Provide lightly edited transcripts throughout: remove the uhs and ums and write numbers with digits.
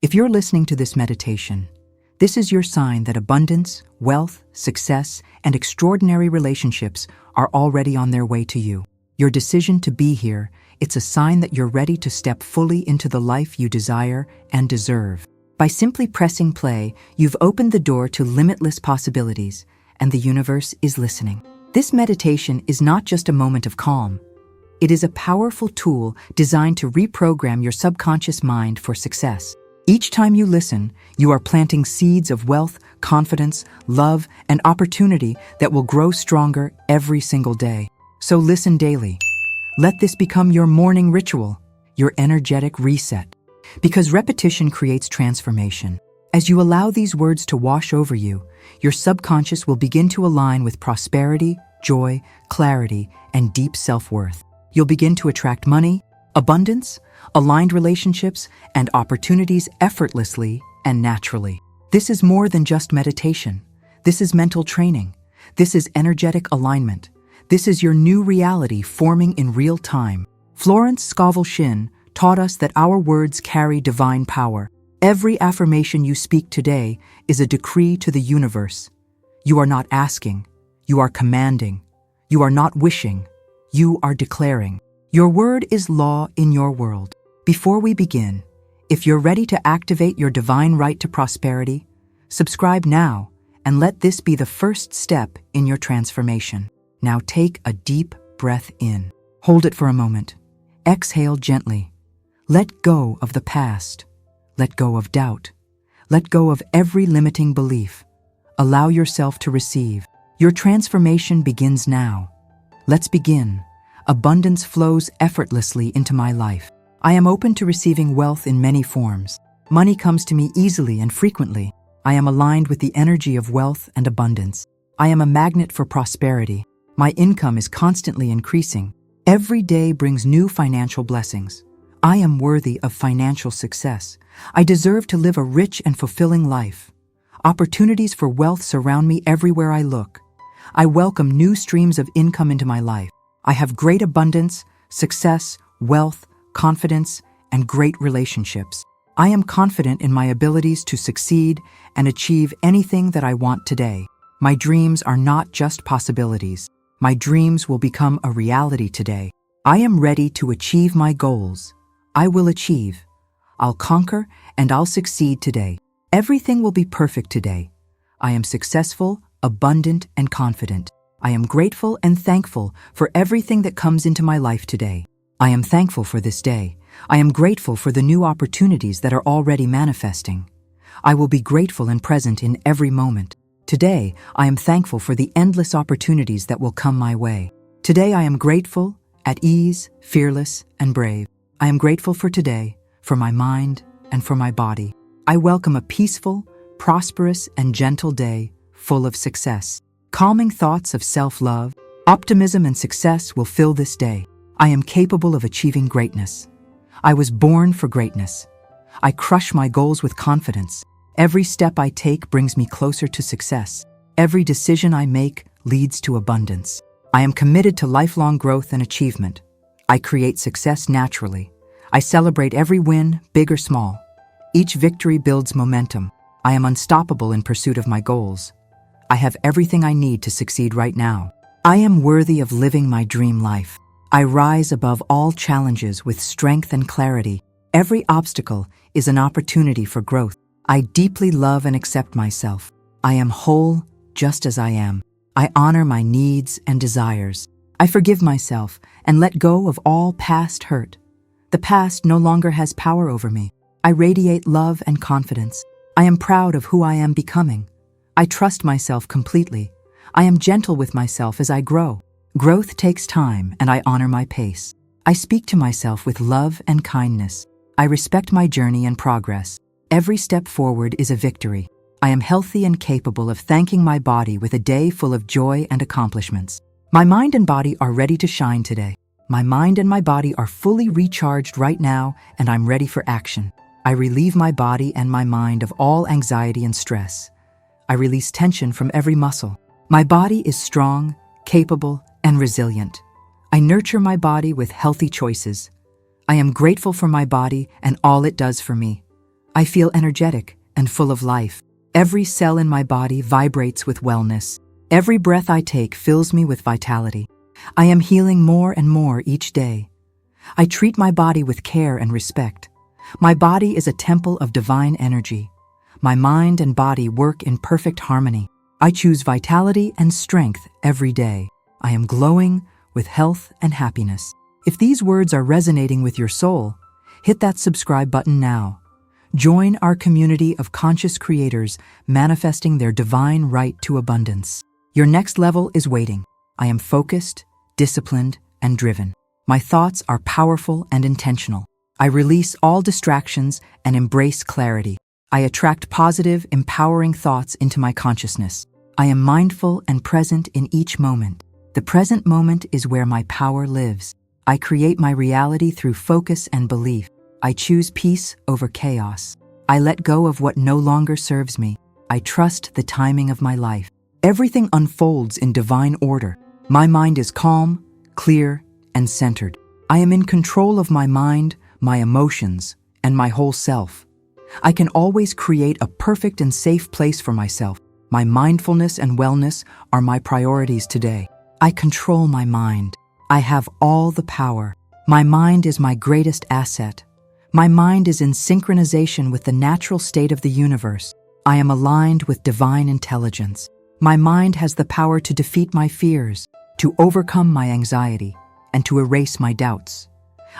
If you're listening to this meditation, this is your sign that abundance, wealth, success, and extraordinary relationships are already on their way to you. Your decision to be here, it's a sign that you're ready to step fully into the life you desire and deserve. By simply pressing play, you've opened the door to limitless possibilities, and the universe is listening. This meditation is not just a moment of calm. It is a powerful tool designed to reprogram your subconscious mind for success. Each time you listen, you are planting seeds of wealth, confidence, love, and opportunity that will grow stronger every single day. So listen daily. Let this become your morning ritual, your energetic reset. Because repetition creates transformation. As you allow these words to wash over you, your subconscious will begin to align with prosperity, joy, clarity, and deep self-worth. You'll begin to attract money, abundance, aligned relationships, and opportunities effortlessly and naturally. This is more than just meditation. This is mental training. This is energetic alignment. This is your new reality forming in real time. Florence Scovel Shinn taught us that our words carry divine power. Every affirmation you speak today is a decree to the universe. You are not asking. You are commanding. You are not wishing. You are declaring. Your word is law in your world. Before we begin, if you're ready to activate your divine right to prosperity, subscribe now and let this be the first step in your transformation. Now take a deep breath in. Hold it for a moment. Exhale gently. Let go of the past. Let go of doubt. Let go of every limiting belief. Allow yourself to receive. Your transformation begins now. Let's begin. Abundance flows effortlessly into my life. I am open to receiving wealth in many forms. Money comes to me easily and frequently. I am aligned with the energy of wealth and abundance. I am a magnet for prosperity. My income is constantly increasing. Every day brings new financial blessings. I am worthy of financial success. I deserve to live a rich and fulfilling life. Opportunities for wealth surround me everywhere I look. I welcome new streams of income into my life. I have great abundance, success, wealth, confidence, and great relationships. I am confident in my abilities to succeed and achieve anything that I want today. My dreams are not just possibilities. My dreams will become a reality today. I am ready to achieve my goals. I will achieve. I'll conquer and I'll succeed today. Everything will be perfect today. I am successful, abundant, and confident. I am grateful and thankful for everything that comes into my life today. I am thankful for this day. I am grateful for the new opportunities that are already manifesting. I will be grateful and present in every moment. Today, I am thankful for the endless opportunities that will come my way. Today, I am grateful, at ease, fearless, and brave. I am grateful for today, for my mind, and for my body. I welcome a peaceful, prosperous, and gentle day full of success. Calming thoughts of self-love, optimism, and success will fill this day. I am capable of achieving greatness. I was born for greatness. I crush my goals with confidence. Every step I take brings me closer to success. Every decision I make leads to abundance. I am committed to lifelong growth and achievement. I create success naturally. I celebrate every win, big or small. Each victory builds momentum. I am unstoppable in pursuit of my goals. I have everything I need to succeed right now. I am worthy of living my dream life. I rise above all challenges with strength and clarity. Every obstacle is an opportunity for growth. I deeply love and accept myself. I am whole just as I am. I honor my needs and desires. I forgive myself and let go of all past hurt. The past no longer has power over me. I radiate love and confidence. I am proud of who I am becoming. I trust myself completely. I am gentle with myself as I grow. Growth takes time, and I honor my pace. I speak to myself with love and kindness. I respect my journey and progress. Every step forward is a victory. I am healthy and capable of thanking my body with a day full of joy and accomplishments. My mind and body are ready to shine today. My mind and my body are fully recharged right now, and I'm ready for action. I relieve my body and my mind of all anxiety and stress. I release tension from every muscle. My body is strong, capable, and resilient. I nurture my body with healthy choices. I am grateful for my body and all it does for me. I feel energetic and full of life. Every cell in my body vibrates with wellness. Every breath I take fills me with vitality. I am healing more and more each day. I treat my body with care and respect. My body is a temple of divine energy. My mind and body work in perfect harmony. I choose vitality and strength every day. I am glowing with health and happiness. If these words are resonating with your soul, hit that subscribe button now. Join our community of conscious creators manifesting their divine right to abundance. Your next level is waiting. I am focused, disciplined, and driven. My thoughts are powerful and intentional. I release all distractions and embrace clarity. I attract positive, empowering thoughts into my consciousness. I am mindful and present in each moment. The present moment is where my power lives. I create my reality through focus and belief. I choose peace over chaos. I let go of what no longer serves me. I trust the timing of my life. Everything unfolds in divine order. My mind is calm, clear, and centered. I am in control of my mind, my emotions, and my whole self. I can always create a perfect and safe place for myself. My mindfulness and wellness are my priorities today. I control my mind. I have all the power. My mind is my greatest asset. My mind is in synchronization with the natural state of the universe. I am aligned with divine intelligence. My mind has the power to defeat my fears, to overcome my anxiety, and to erase my doubts.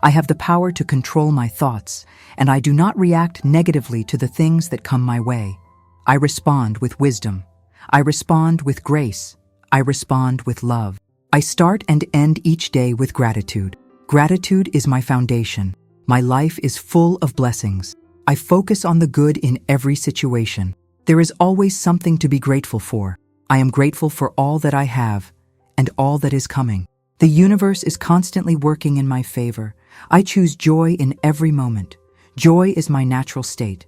I have the power to control my thoughts, and I do not react negatively to the things that come my way. I respond with wisdom. I respond with grace. I respond with love. I start and end each day with gratitude. Gratitude is my foundation. My life is full of blessings. I focus on the good in every situation. There is always something to be grateful for. I am grateful for all that I have and all that is coming. The universe is constantly working in my favor. I choose joy in every moment. Joy is my natural state.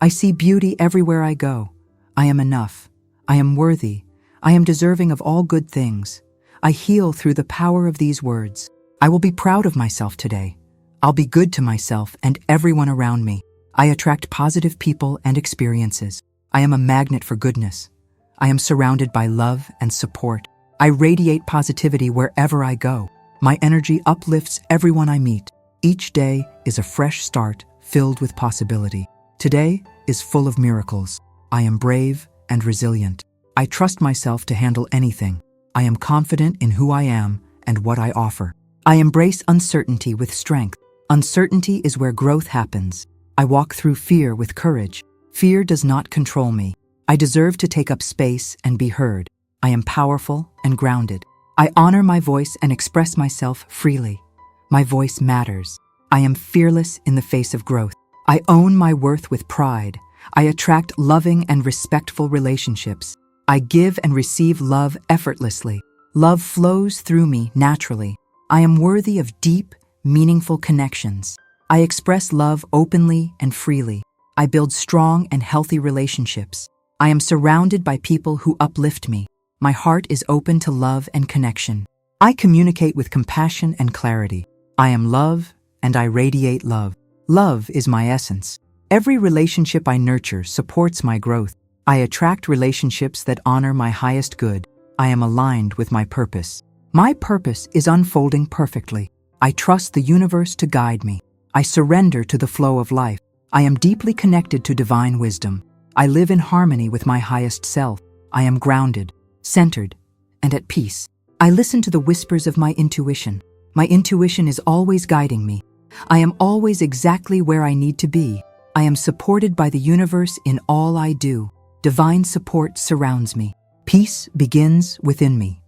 I see beauty everywhere I go. I am enough. I am worthy. I am deserving of all good things. I heal through the power of these words. I will be proud of myself today. I'll be good to myself and everyone around me. I attract positive people and experiences. I am a magnet for goodness. I am surrounded by love and support. I radiate positivity wherever I go. My energy uplifts everyone I meet. Each day is a fresh start filled with possibility. Today is full of miracles. I am brave and resilient. I trust myself to handle anything. I am confident in who I am and what I offer. I embrace uncertainty with strength. Uncertainty is where growth happens. I walk through fear with courage. Fear does not control me. I deserve to take up space and be heard. I am powerful and grounded. I honor my voice and express myself freely. My voice matters. I am fearless in the face of growth. I own my worth with pride. I attract loving and respectful relationships. I give and receive love effortlessly. Love flows through me naturally. I am worthy of deep, meaningful connections. I express love openly and freely. I build strong and healthy relationships. I am surrounded by people who uplift me. My heart is open to love and connection. I communicate with compassion and clarity. I am love, and I radiate love. Love is my essence. Every relationship I nurture supports my growth. I attract relationships that honor my highest good. I am aligned with my purpose. My purpose is unfolding perfectly. I trust the universe to guide me. I surrender to the flow of life. I am deeply connected to divine wisdom. I live in harmony with my highest self. I am grounded, centered, and at peace. I listen to the whispers of my intuition. My intuition is always guiding me. I am always exactly where I need to be. I am supported by the universe in all I do. Divine support surrounds me. Peace begins within me.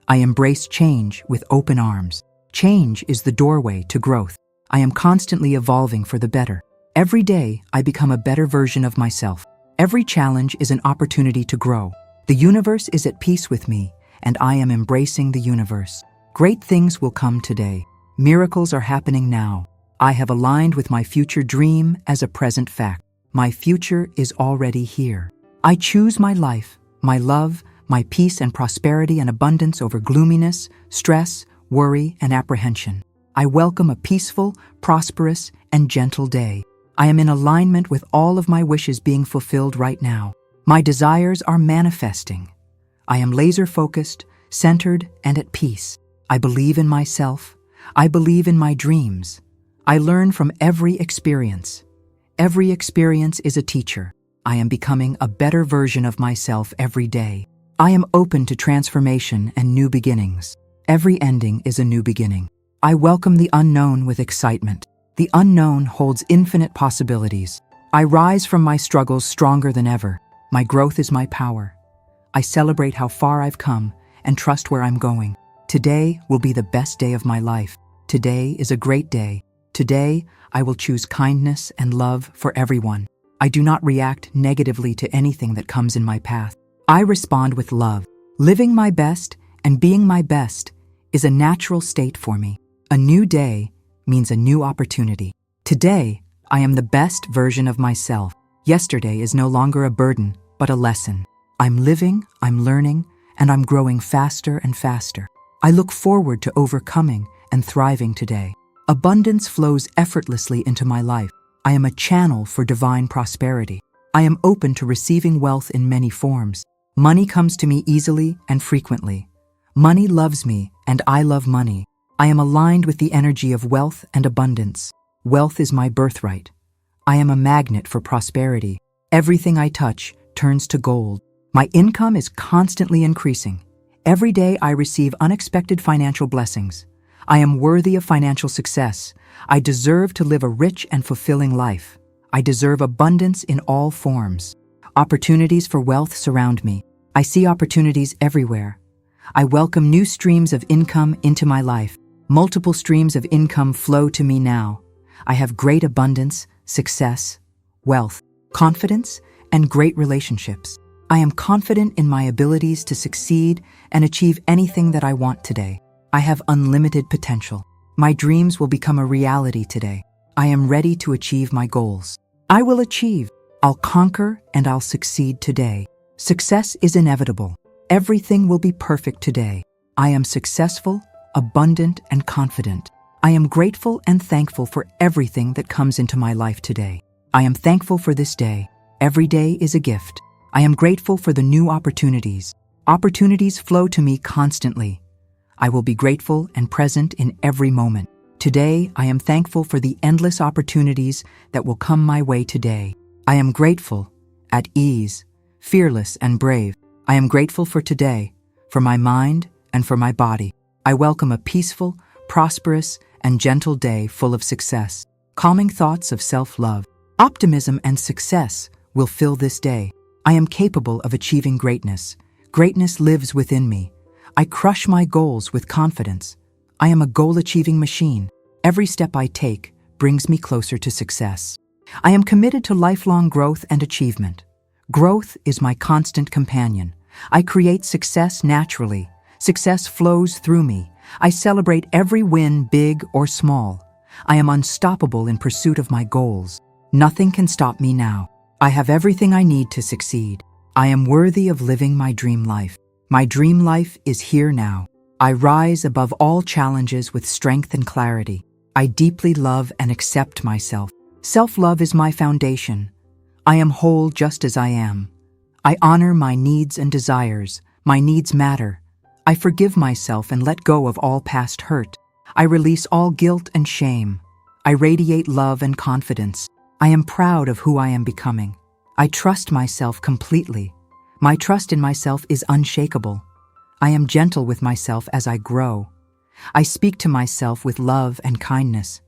I embrace change with open arms. Change is the doorway to growth. I am constantly evolving for the better. Every day, I become a better version of myself. Every challenge is an opportunity to grow. The universe is at peace with me, and I am embracing the universe. Great things will come today. Miracles are happening now. I have aligned with my future dream as a present fact. My future is already here. I choose my life, my love, my peace and prosperity and abundance over gloominess, stress, worry, and apprehension. I welcome a peaceful, prosperous, and gentle day. I am in alignment with all of my wishes being fulfilled right now. My desires are manifesting. I am laser-focused, centered, and at peace. I believe in myself. I believe in my dreams. I learn from every experience. Every experience is a teacher. I am becoming a better version of myself every day. I am open to transformation and new beginnings. Every ending is a new beginning. I welcome the unknown with excitement. The unknown holds infinite possibilities. I rise from my struggles stronger than ever. My growth is my power. I celebrate how far I've come and trust where I'm going. Today will be the best day of my life. Today is a great day. Today, I will choose kindness and love for everyone. I do not react negatively to anything that comes in my path. I respond with love. Living my best and being my best is a natural state for me. A new day means a new opportunity. Today, I am the best version of myself. Yesterday is no longer a burden, but a lesson. I'm living, I'm learning, and I'm growing faster and faster. I look forward to overcoming and thriving today. Abundance flows effortlessly into my life. I am a channel for divine prosperity. I am open to receiving wealth in many forms. Money comes to me easily and frequently. Money loves me, and I love money. I am aligned with the energy of wealth and abundance. Wealth is my birthright. I am a magnet for prosperity. Everything I touch turns to gold. My income is constantly increasing. Every day I receive unexpected financial blessings. I am worthy of financial success. I deserve to live a rich and fulfilling life. I deserve abundance in all forms. Opportunities for wealth surround me. I see opportunities everywhere. I welcome new streams of income into my life. Multiple streams of income flow to me now. I have great abundance, success, wealth, confidence, and great relationships. I am confident in my abilities to succeed and achieve anything that I want today. I have unlimited potential. My dreams will become a reality today. I am ready to achieve my goals. I will achieve. I'll conquer and I'll succeed today. Success is inevitable. Everything will be perfect today. I am successful, abundant, and confident. I am grateful and thankful for everything that comes into my life today. I am thankful for this day. Every day is a gift. I am grateful for the new opportunities. Opportunities flow to me constantly. I will be grateful and present in every moment. Today, I am thankful for the endless opportunities that will come my way today. I am grateful, at ease, fearless, and brave. I am grateful for today, for my mind and for my body. I welcome a peaceful, prosperous, and gentle day full of success. Calming thoughts of self-love, optimism, and success will fill this day. I am capable of achieving greatness. Greatness lives within me. I crush my goals with confidence. I am a goal-achieving machine. Every step I take brings me closer to success. I am committed to lifelong growth and achievement. Growth is my constant companion. I create success naturally. Success flows through me. I celebrate every win, big or small. I am unstoppable in pursuit of my goals. Nothing can stop me now. I have everything I need to succeed. I am worthy of living my dream life. My dream life is here now. I rise above all challenges with strength and clarity. I deeply love and accept myself. Self-love is my foundation. I am whole just as I am. I honor my needs and desires. My needs matter. I forgive myself and let go of all past hurt. I release all guilt and shame. I radiate love and confidence. I am proud of who I am becoming. I trust myself completely. My trust in myself is unshakable. I am gentle with myself as I grow. I speak to myself with love and kindness.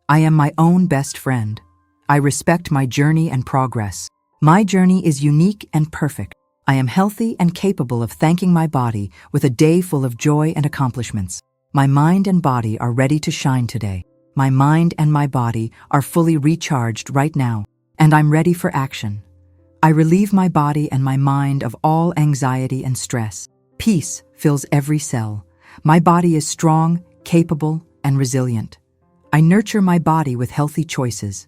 I am my own best friend. I respect my journey and progress. My journey is unique and perfect. I am healthy and capable of thanking my body with a day full of joy and accomplishments. My mind and body are ready to shine today. My mind and my body are fully recharged right now, and I'm ready for action. I relieve my body and my mind of all anxiety and stress. Peace fills every cell. My body is strong, capable, and resilient. I nurture my body with healthy choices.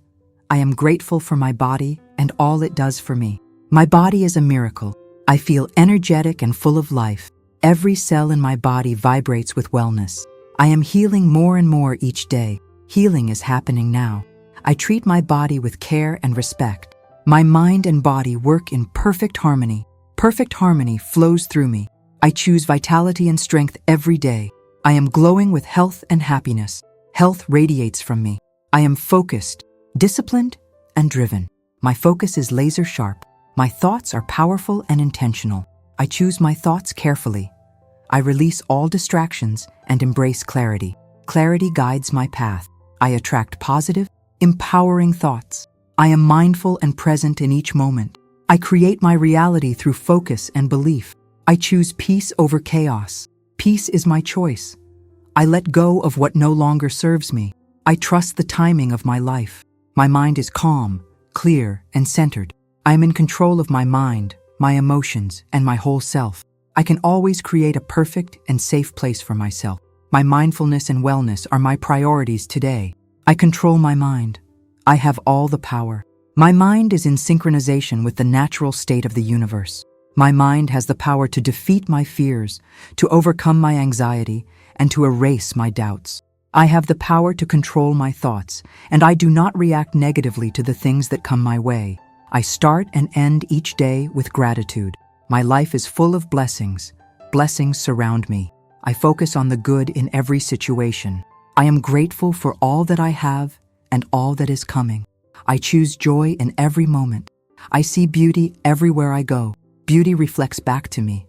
I am grateful for my body and all it does for me. My body is a miracle. I feel energetic and full of life. Every cell in my body vibrates with wellness. I am healing more and more each day. Healing is happening now. I treat my body with care and respect. My mind and body work in perfect harmony. Perfect harmony flows through me. I choose vitality and strength every day. I am glowing with health and happiness. Health radiates from me. I am focused, disciplined, and driven. My focus is laser sharp. My thoughts are powerful and intentional. I choose my thoughts carefully. I release all distractions and embrace clarity. Clarity guides my path. I attract positive, empowering thoughts. I am mindful and present in each moment. I create my reality through focus and belief. I choose peace over chaos. Peace is my choice. I let go of what no longer serves me. I trust the timing of my life. My mind is calm, clear, and centered. I am in control of my mind, my emotions, and my whole self. I can always create a perfect and safe place for myself. My mindfulness and wellness are my priorities today. I control my mind. I have all the power. My mind is in synchronization with the natural state of the universe. My mind has the power to defeat my fears, to overcome my anxiety, and to erase my doubts. I have the power to control my thoughts, and I do not react negatively to the things that come my way. I start and end each day with gratitude. My life is full of blessings. Blessings surround me. I focus on the good in every situation. I am grateful for all that I have and all that is coming. I choose joy in every moment. I see beauty everywhere I go. Beauty reflects back to me.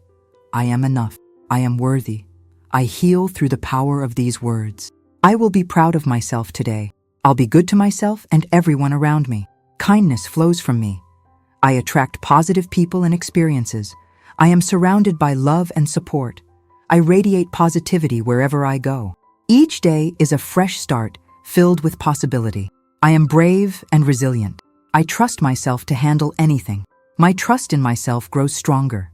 I am enough. I am worthy. I heal through the power of these words. I will be proud of myself today. I'll be good to myself and everyone around me. Kindness flows from me. I attract positive people and experiences. I am surrounded by love and support. I radiate positivity wherever I go. Each day is a fresh start filled with possibility. I am brave and resilient. I trust myself to handle anything. My trust in myself grows stronger.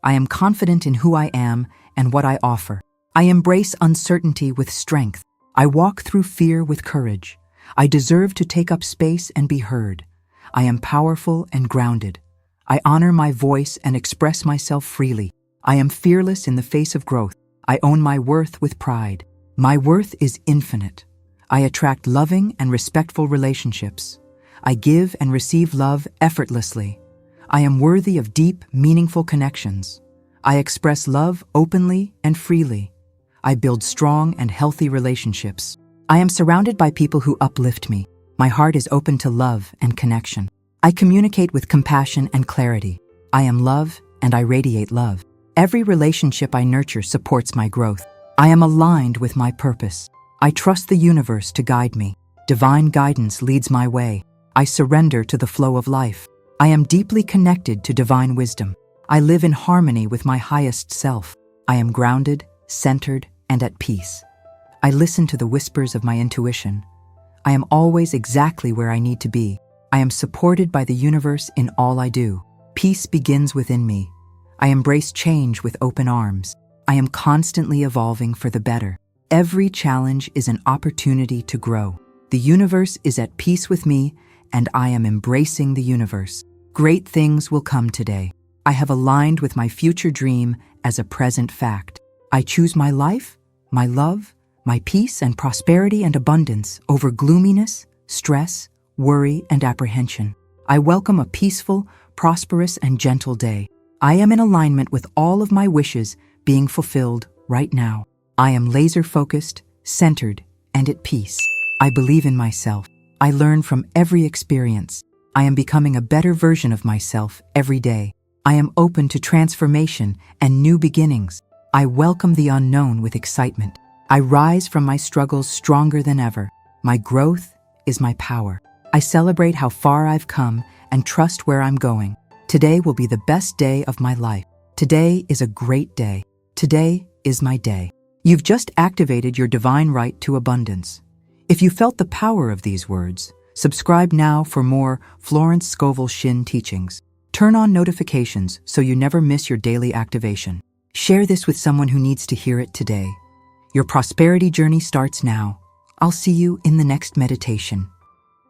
I am confident in who I am and what I offer. I embrace uncertainty with strength. I walk through fear with courage. I deserve to take up space and be heard. I am powerful and grounded. I honor my voice and express myself freely. I am fearless in the face of growth. I own my worth with pride. My worth is infinite. I attract loving and respectful relationships. I give and receive love effortlessly. I am worthy of deep, meaningful connections. I express love openly and freely. I build strong and healthy relationships. I am surrounded by people who uplift me. My heart is open to love and connection. I communicate with compassion and clarity. I am love and I radiate love. Every relationship I nurture supports my growth. I am aligned with my purpose. I trust the universe to guide me. Divine guidance leads my way. I surrender to the flow of life. I am deeply connected to divine wisdom. I live in harmony with my highest self. I am grounded, centered, and at peace. I listen to the whispers of my intuition. I am always exactly where I need to be. I am supported by the universe in all I do. Peace begins within me. I embrace change with open arms. I am constantly evolving for the better. Every challenge is an opportunity to grow. The universe is at peace with me, and I am embracing the universe. Great things will come today. I have aligned with my future dream as a present fact. I choose my life, my love, my peace and prosperity and abundance over gloominess, stress, worry, and apprehension. I welcome a peaceful, prosperous, and gentle day. I am in alignment with all of my wishes being fulfilled right now. I am laser-focused, centered, and at peace. I believe in myself. I learn from every experience. I am becoming a better version of myself every day. I am open to transformation and new beginnings. I welcome the unknown with excitement. I rise from my struggles stronger than ever. My growth is my power. I celebrate how far I've come and trust where I'm going. Today will be the best day of my life. Today is a great day. Today is my day. You've just activated your divine right to abundance. If you felt the power of these words, subscribe now for more Florence Scovel Shinn teachings. Turn on notifications so you never miss your daily activation. Share this with someone who needs to hear it today. Your prosperity journey starts now. I'll see you in the next meditation.